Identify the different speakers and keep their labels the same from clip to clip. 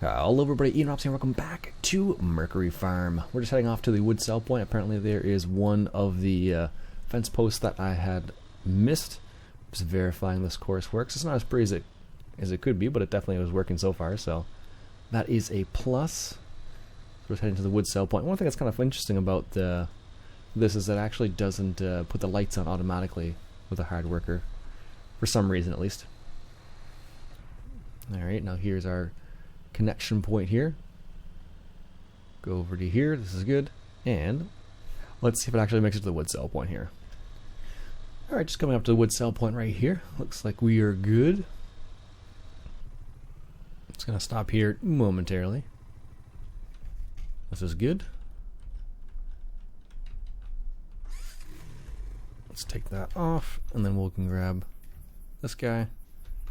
Speaker 1: Hello everybody, Iain, Robson, welcome back to Mercury Farm. We're just heading off to the wood sell point. Apparently there is one of the fence posts that I had missed. Just verifying this course works. It's not as pretty as it could be, but it definitely was working so far, so that is a plus. We're heading to the wood sell point. One thing that's kind of interesting about this is that it actually doesn't put the lights on automatically with a hard worker, for some reason at least. Alright, now here's our connection point here. Go over to here, this is good, and let's see if it actually makes it to the wood cell point here. Alright, just coming up to the wood cell point right here. Looks like we are good. It's gonna stop here momentarily. This is good. Let's take that off, and then we can grab this guy,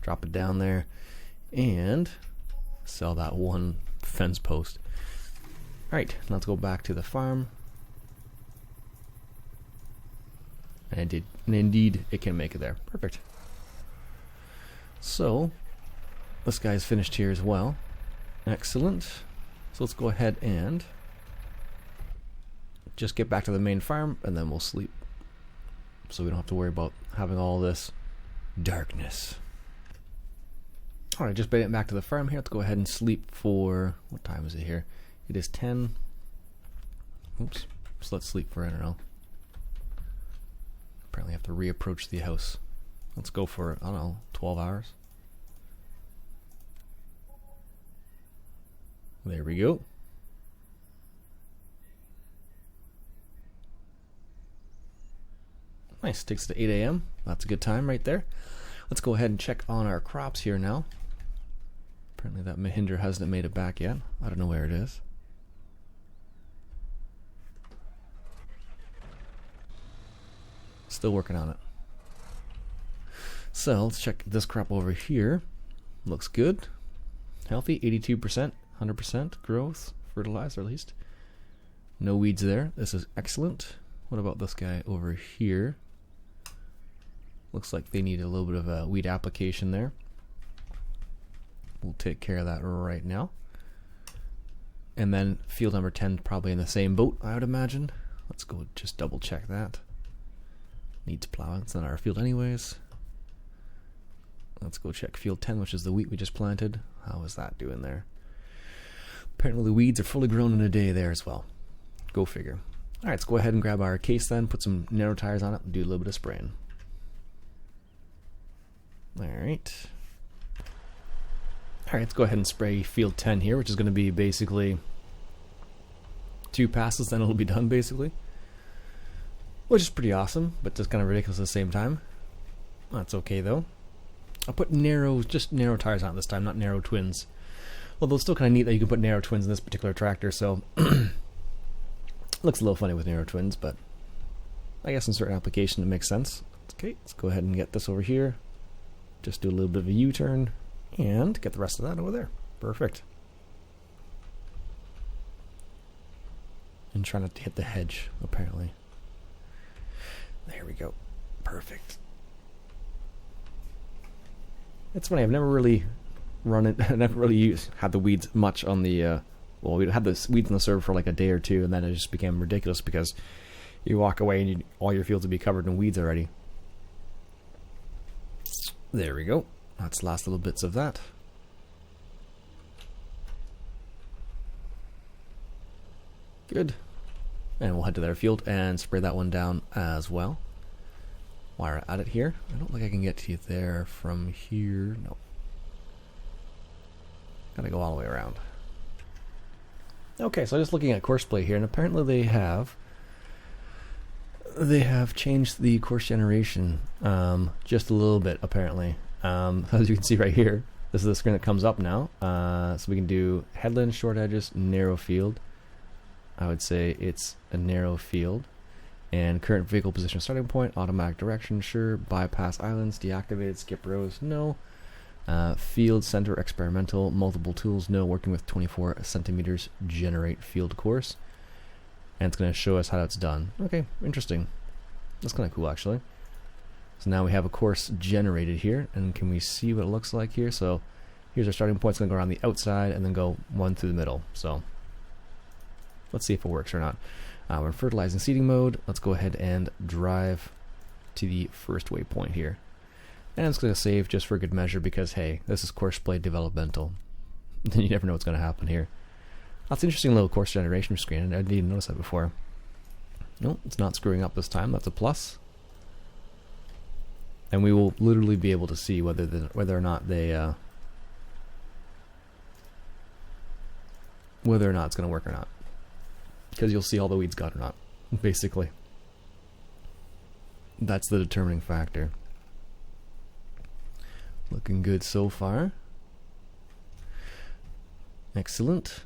Speaker 1: drop it down there, and sell that one fence post. Alright, let's go back to the farm. And indeed it can make it there. Perfect. So this guy's finished here as well. Excellent. So let's go ahead and just get back to the main farm, and then we'll sleep, so we don't have to worry about having all this darkness. Alright, just made it back to the farm here. Let's go ahead and sleep for, what time is it here? It is 10. Oops. So let's sleep for, I don't know. Apparently I have to reapproach the house. Let's go for, I don't know, 12 hours. There we go. Nice, takes to 8 a.m. That's a good time right there. Let's go ahead and check on our crops here now. Apparently that Mahindra hasn't made it back yet. I don't know where it is. Still working on it. So let's check this crop over here. Looks good. Healthy, 82%, 100% growth, fertilizer at least. No weeds there. This is excellent. What about this guy over here? Looks like they need a little bit of a weed application there. We'll take care of that right now. And then field number 10 probably in the same boat, I would imagine. Let's go just double check that. Needs plowing. It's not our field anyways. Let's go check field 10, which is the wheat we just planted. How is that doing there? Apparently the weeds are fully grown in a day there as well. Go figure. Alright, let's go ahead and grab our case then, put some narrow tires on it, and do a little bit of spraying. Alright. Alright, let's go ahead and spray field 10 here, which is going to be basically 2 passes, then it'll be done basically. Which is pretty awesome, but just kind of ridiculous at the same time. That's okay though. I'll put just narrow tires on it this time, not narrow twins. Although it's still kind of neat that you can put narrow twins in this particular tractor, so looks a little funny with narrow twins, but I guess in certain applications it makes sense. Okay, let's go ahead and get this over here. Just do a little bit of a U-turn and get the rest of that over there. Perfect. And try not to hit the hedge, apparently. There we go. Perfect. It's funny, I've never really run it, I never really had the weeds much on the, well, we had the weeds on the server for like a day or two, and then it just became ridiculous because you walk away and all your fields would be covered in weeds already. There we go. That's the last little bits of that. Good. And we'll head to their field and spray that one down as well. While we're at it here, I don't think I can get to you there from here. No. Gotta go all the way around. Okay, so just looking at Courseplay here, and apparently they have changed the course generation just a little bit, apparently. As you can see right here, this is the screen that comes up now. So we can do headland, short edges, narrow field. I would say it's a narrow field. And current vehicle position starting point, automatic direction, sure. Bypass islands, deactivated, skip rows, no. Field center experimental, multiple tools, no. Working with 24 centimeters, generate field course. And it's going to show us how it's done. Okay, interesting. That's kind of cool actually. So now we have a course generated here, and can we see what it looks like here? So Here's our starting point. It's going to go around the outside and then go one through the middle. So let's see if it works or not. We're in fertilizing seeding mode. Let's go ahead and drive to the first waypoint here. And it's going to save just for good measure because, hey, this is Courseplay developmental. You never know what's going to happen here. That's an interesting little course generation screen. I didn't even notice that before. Nope, it's not screwing up this time. That's a plus. And we will literally be able to see whether or not they whether or not it's going to work or not. Because you'll see all the weeds gone or not, basically. That's the determining factor. Looking good so far. Excellent.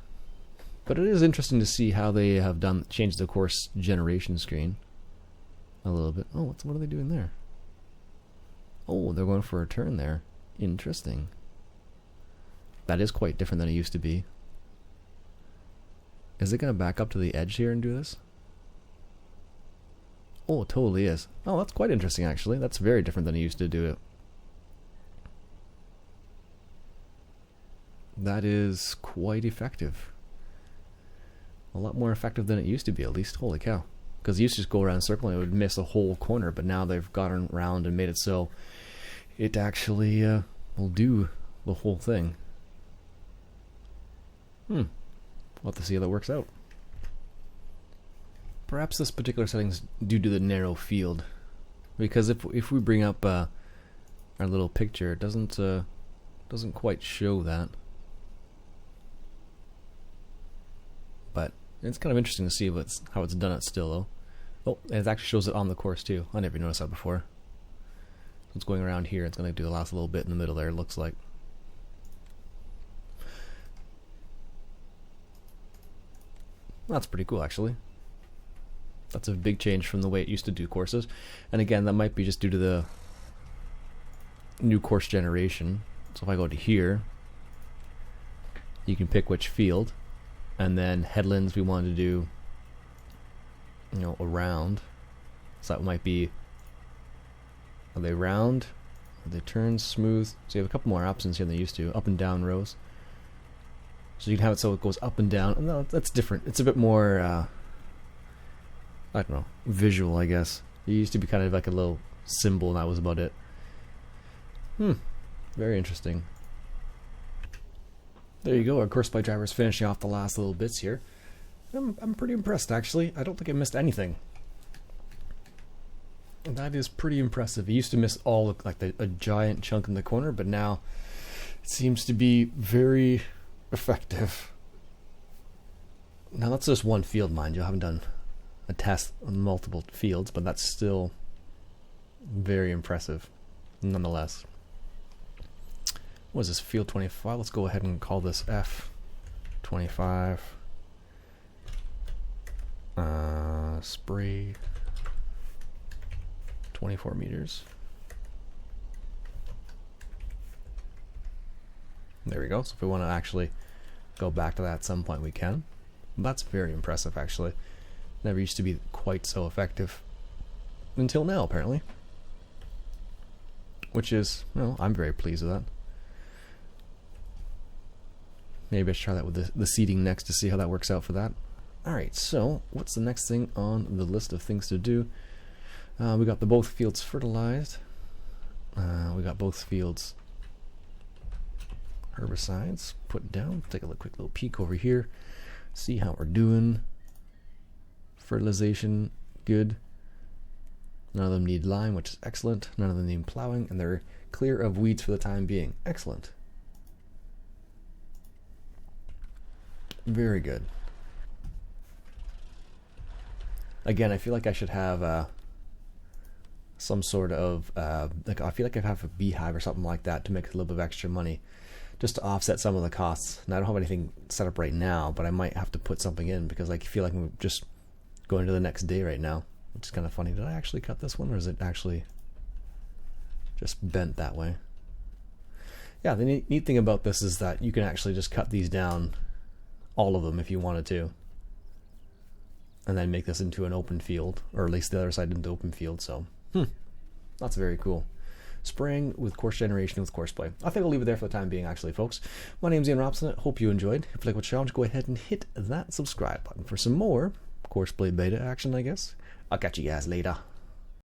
Speaker 1: But it is interesting to see how they have changed the course generation screen a little bit. Oh, what are they doing there? Oh, they're going for a turn there. Interesting. That is quite different than it used to be. Is it going to back up to the edge here and do this? Oh, it totally is. Oh, that's quite interesting, actually. That's very different than it used to do it. That is quite effective. A lot more effective than it used to be, at least. Holy cow. Because it used to just go around in a circle and it would miss a whole corner, but now they've gotten around and made it so it actually will do the whole thing. We'll have to see how that works out. Perhaps this particular setting's due to the narrow field. Because if we bring up our little picture, it doesn't quite show that. But it's kind of interesting to see how it's done it still, though. Oh, and it actually shows it on the course, too. I never noticed that before. It's going around here. It's going to do the last little bit in the middle there, it looks like. That's pretty cool, actually. That's a big change from the way it used to do courses. And again, that might be just due to the new course generation. So if I go to here, you can pick which field. And then headlands we want to do, around. So that might be, are they round? Are they turn, smooth? So you have a couple more options here than they used to. Up and down rows. So you can have it so it goes up and down. No, that's different. It's a bit more, I don't know, visual, I guess. It used to be kind of like a little symbol, and that was about it. Very interesting. There you go, our Courseplay driver is finishing off the last little bits here. I'm pretty impressed, actually. I don't think I missed anything. And that is pretty impressive. It used to miss all like a giant chunk in the corner, but now it seems to be very effective. Now that's just one field, mind you. I haven't done a test on multiple fields, but that's still very impressive, nonetheless. What is this, field 25? Let's go ahead and call this F25. Spray 24 meters. There we go. So if we want to actually go back to that at some point, we can. That's very impressive, actually. Never used to be quite so effective until now, apparently. Which is, I'm very pleased with that. Maybe I should try that with the seeding next to see how that works out for that. Alright, so what's the next thing on the list of things to do? We got both fields fertilized. We got both fields herbicides put down. Take a quick little peek over here. See how we're doing. Fertilization, good. None of them need lime, which is excellent. None of them need plowing, and they're clear of weeds for the time being. Excellent. Very good. Again, I feel like I should have some sort of I feel like I have a beehive or something like that to make a little bit of extra money, just to offset some of the costs. And I don't have anything set up right now, but I might have to put something in because I feel like I'm just going to the next day right now, which is kind of funny. Did I actually cut this one, or is it actually just bent that way? Yeah, the neat thing about this is that you can actually just cut these down, all of them, if you wanted to, and then make this into an open field, or at least the other side into open field. So that's very cool. spraying with course generation with Courseplay. I think I'll leave it there for the time being, actually, folks. My name's Iain Robson. Hope you enjoyed. If you like what you watched, go ahead and hit that subscribe button for some more Courseplay beta action, I guess. I'll catch you guys later.